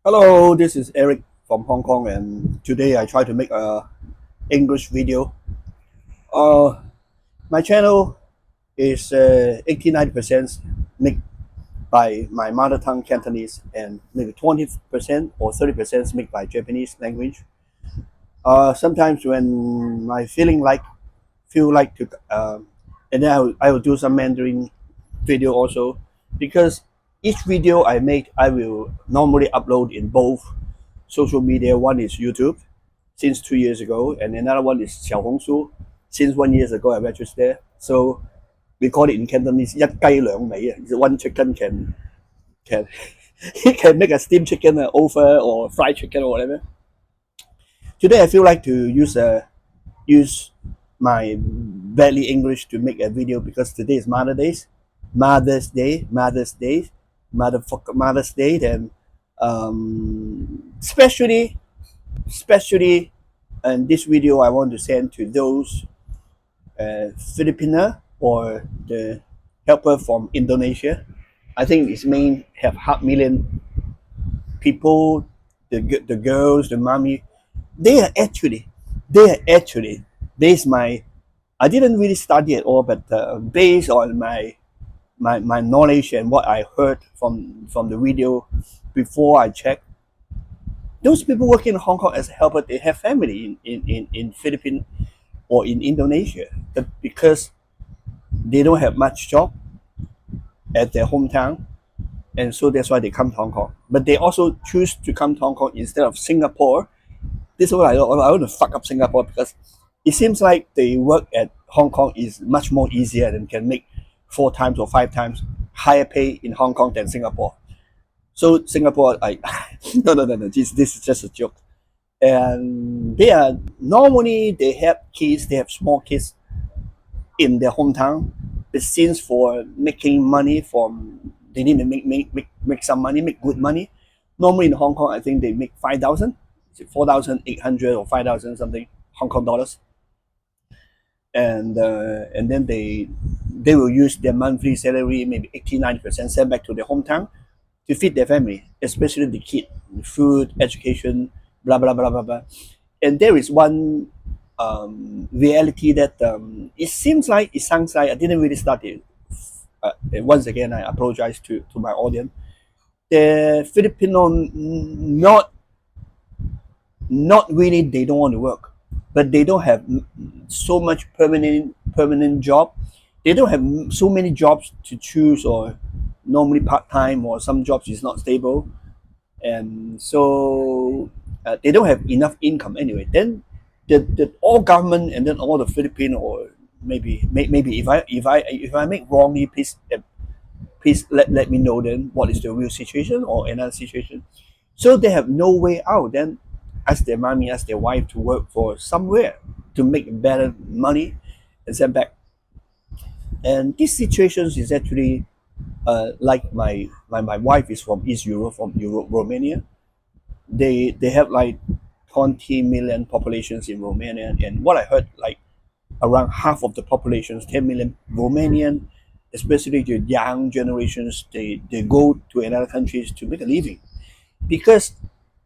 Hello, this is Eric from Hong Kong, and today I try to make a English video. Uh, my channel is 89% made by my mother tongue Cantonese, and maybe 20% or 30% made by Japanese language. Sometimes when I feel like to, and then I will do some Mandarin video also, because each video I make I will normally upload in both social media. One is YouTube since 2 years ago, and another one is Xiaohongshu since 1 year ago. I registered there. So we call it in Cantonese 一雞兩味. One chicken can he can make a steamed chicken over or fried chicken or whatever. Today I feel like to use my badly English to make a video because today is Mother's Day, Mother's Day. Then especially in this video, I want to send to those Filipina or the helper from Indonesia. I think it's main have 500,000 people, the girls, the mommy. They are actually, based my. I didn't really study at all, but based on my knowledge and what I heard from the video before I checked, those people working in Hong Kong as a helper, they have family in Philippines or in Indonesia, but because they don't have much job at their hometown, and so that's why they come to Hong Kong. But they also choose to come to Hong Kong instead of Singapore. This is what I want to fuck up Singapore, because it seems like the work at Hong Kong is much more easier and can make 4 times or 5 times higher pay in Hong Kong than Singapore. So Singapore, I no, this is just a joke. And they are normally they have small kids in their hometown. But since for making money from they need to make some money, make good money. Normally in Hong Kong, I think they make 5,000, 4,800 or 5,000 something Hong Kong dollars, and then they will use their monthly salary, maybe 80-90% send back to their hometown to feed their family, especially the kid, food, education, blah blah blah blah blah. And there is one reality that it sounds like I didn't really study. And once again, I apologize to my audience. The Filipino not really they don't want to work, but they don't have so much permanent job. They don't have so many jobs to choose, or normally part time, or some jobs is not stable, and so they don't have enough income anyway. Then the all government and then all the Philippine, or maybe if I make wrongly, please let me know then what is the real situation or another situation. So they have no way out. Then ask their mommy, ask their wife to work for somewhere to make better money and send back. And these situations is actually like my wife is from East Europe, from Europe, Romania. They have like 20 million populations in Romania, and what I heard, like around half of the populations, 10 million Romanian, especially the young generations, they go to another countries to make a living. Because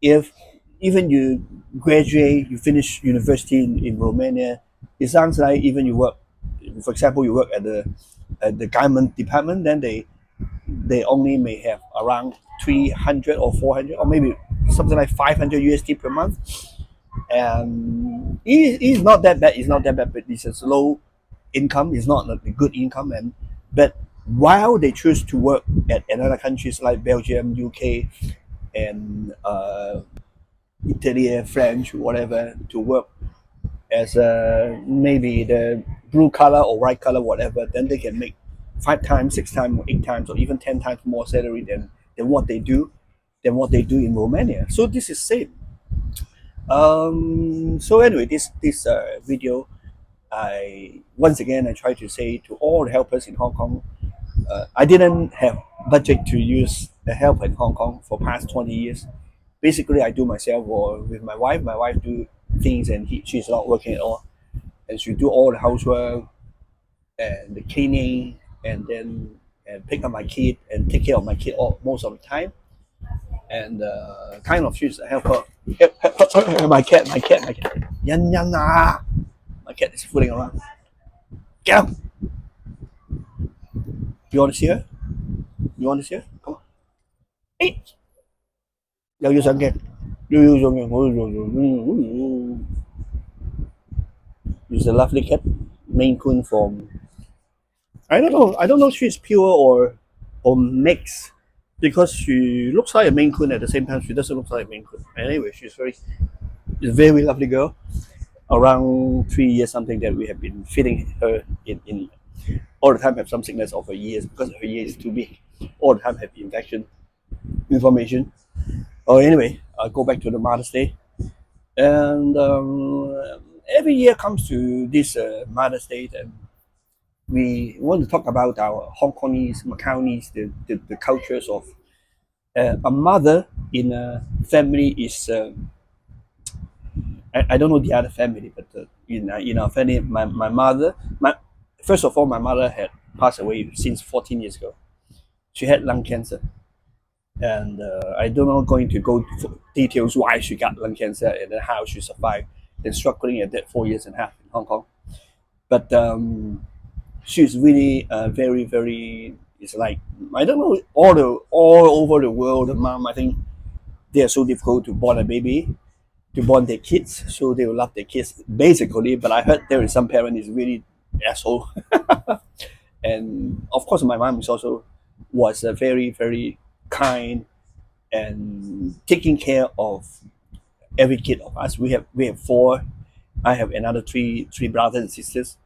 if even you graduate, you finish university in Romania, it sounds like even you work, for example, you work at the government department, then they only may have around 300 or 400 or maybe something like 500 USD per month. And it's not that bad. It's not that bad, but it's a low income. It's not a good income. And but while they choose to work at another countries like Belgium, UK, and Italy, French, whatever, to work as maybe the blue collar or white collar, whatever, then they can make 5 times, 6 times, 8 times, or even 10 times more salary than what they do in Romania. So this is same. So anyway, this video, I once again I try to say to all the helpers in Hong Kong, I didn't have budget to use a helper in Hong Kong for past 20 years. Basically, I do myself or with my wife. My wife do things, and she's not working at all, and she do all the housework and the cleaning, and then and pick up my kid and take care of my kid all, most of the time. and kind of she's a helper. My cat. Yan yan ah. My cat is fooling around. Get up. You want to see her? You want to see her? Come on. Hey. Yêu sân kìa. Yêu sân kìa. She's a lovely cat. Maine Coon from I don't know. I don't know if she's pure or mixed because she looks like a Maine Coon at the same time. She doesn't look like a Maine Coon. Anyway, she's a very lovely girl. Around 3 years something that we have been feeding her in all the time have some sickness of her ears because her ear is too big. All the time have infection, inflammation. Oh, anyway, I'll go back to the Mother's Day, and every year comes to this Mother's Day, and we want to talk about our Hong Kongese, Macaonese, the cultures of a mother in a family is. I don't know the other family, but in our family, my mother, first of all, my mother had passed away since 14 years ago. She had lung cancer, and I don't know going to go to details why she got lung cancer and then how she survived. Then struggling at that 4 years and a half in Hong Kong, but she's really very very. It's like I don't know all over the world. The mom, I think they are so difficult to born a baby, to born their kids, so they will love their kids basically. But I heard there is some parent is really asshole, and of course my mom is also was a very very kind and taking care of every kid of us. We have four. I have another three brothers and sisters,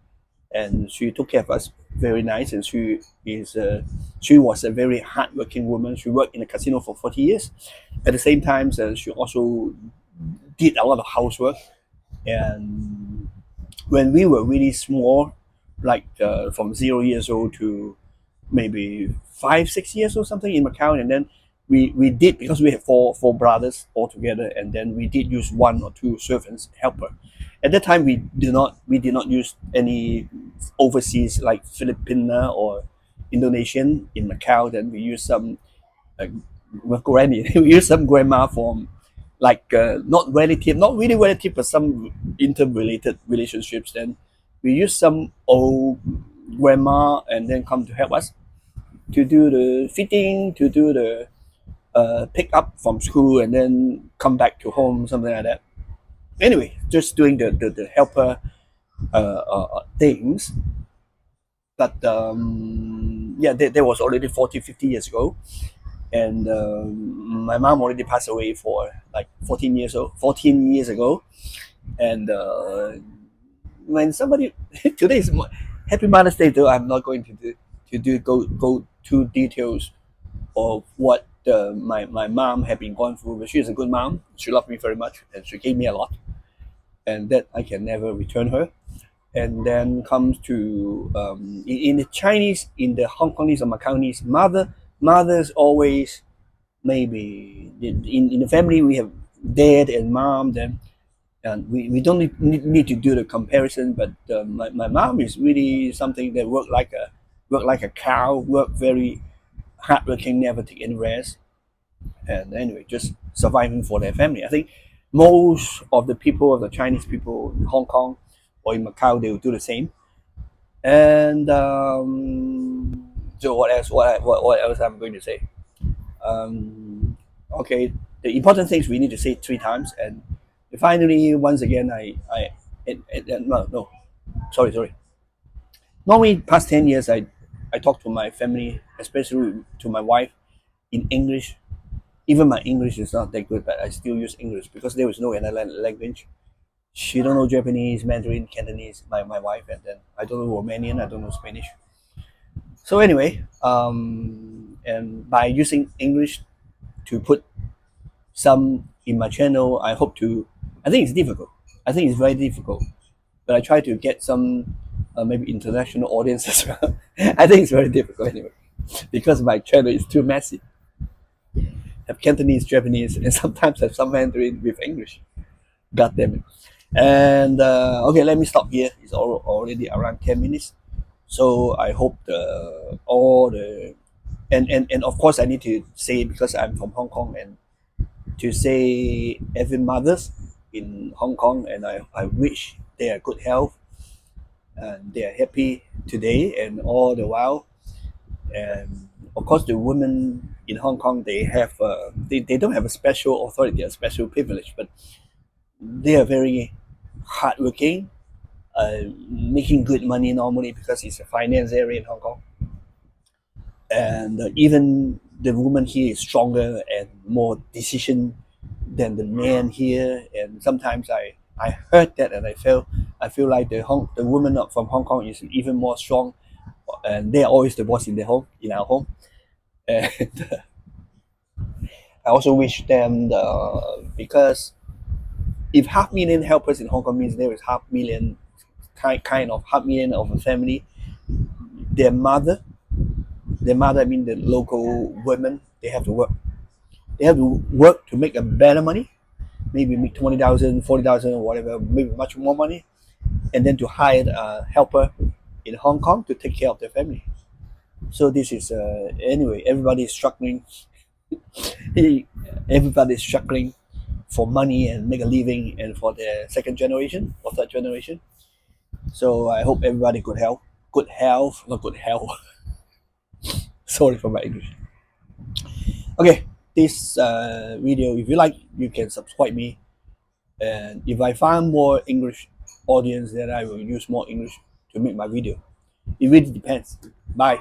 and she took care of us very nice. And she was a very hardworking woman. She worked in a casino for 40 years. At the same time, she also did a lot of housework. And when we were really small, like from 0 years old to maybe 5 6 years or something in Macau, and then we did because we have four brothers all together, and then we did use one or two servants helper. At that time, we did not use any overseas like Filipina or Indonesian in Macau. Then we use some uh, granny. We use some grandma from like not relative, not really relative, but some interrelated relationships. Then we use some old grandma and then come to help us to do the fitting, to do the pick up from school and then come back to home, something like that. Anyway, just doing the helper things. But yeah, that was already 40, 50 years ago. And my mom already passed away for like 14 years ago. And when somebody today is Happy Mother's Day, though I'm not going to go to details of what my mom had been going through. But she is a good mom. She loved me very much, and she gave me a lot, and that I can never return her. And then comes to in the Chinese, in the Hong Kongese or Macaonese, mothers always maybe in the family we have dad and mom. Then and we don't need to do the comparison, but my mom is really something that work like a cow, work very hardworking, never take any rest, and anyway, just surviving for their family. I think most of the people, of the Chinese people in Hong Kong or in Macau, they will do the same. And so what else? What else I'm going to say? Okay, the important things we need to say 3 times, and finally, once again, no, sorry. Normally, past 10 years, I talk to my family, especially to my wife, in English. Even my English is not that good, but I still use English because there is no another language. She don't know Japanese, Mandarin, Cantonese. My wife, and then I don't know Romanian. I don't know Spanish. So anyway, and by using English to put some in my channel, I hope to. I think it's difficult. I think it's very difficult, but I try to get some maybe international audience as well. I think it's very difficult anyway because my channel is too messy. Have Cantonese, Japanese, and sometimes have some Mandarin with English. God damn it. And okay, let me stop here. It's already around 10 minutes. So I hope all the and of course I need to say because I'm from Hong Kong, and to say every mothers in Hong Kong, and I wish they are good health and they are happy today and all the while. And of course, the women in Hong Kong, they have they don't have a special authority, a special privilege, but they are very hardworking, making good money normally because it's a finance area in Hong Kong. And even the woman here is stronger and more decision than the man here. And sometimes I heard that and I feel like the woman from Hong Kong is even more strong, and they are always the boss in the home in our home. And I also wish them because if 500,000 helpers in Hong Kong means there is 500,000 kind of 500,000 of a family, their mother, I mean the local women, they have to work. They have to work to make a better money, maybe make 20,000, 40,000, or whatever, maybe much more money, and then to hire a helper in Hong Kong to take care of their family. So this is anyway. Everybody is struggling. Everybody is struggling for money and make a living, and for their second generation or third generation. So I hope everybody good health, not good health. Sorry for my English. Okay, this video, if you like, you can subscribe me, and if I find more English audience, then I will use more English to make my video. It really depends. Bye.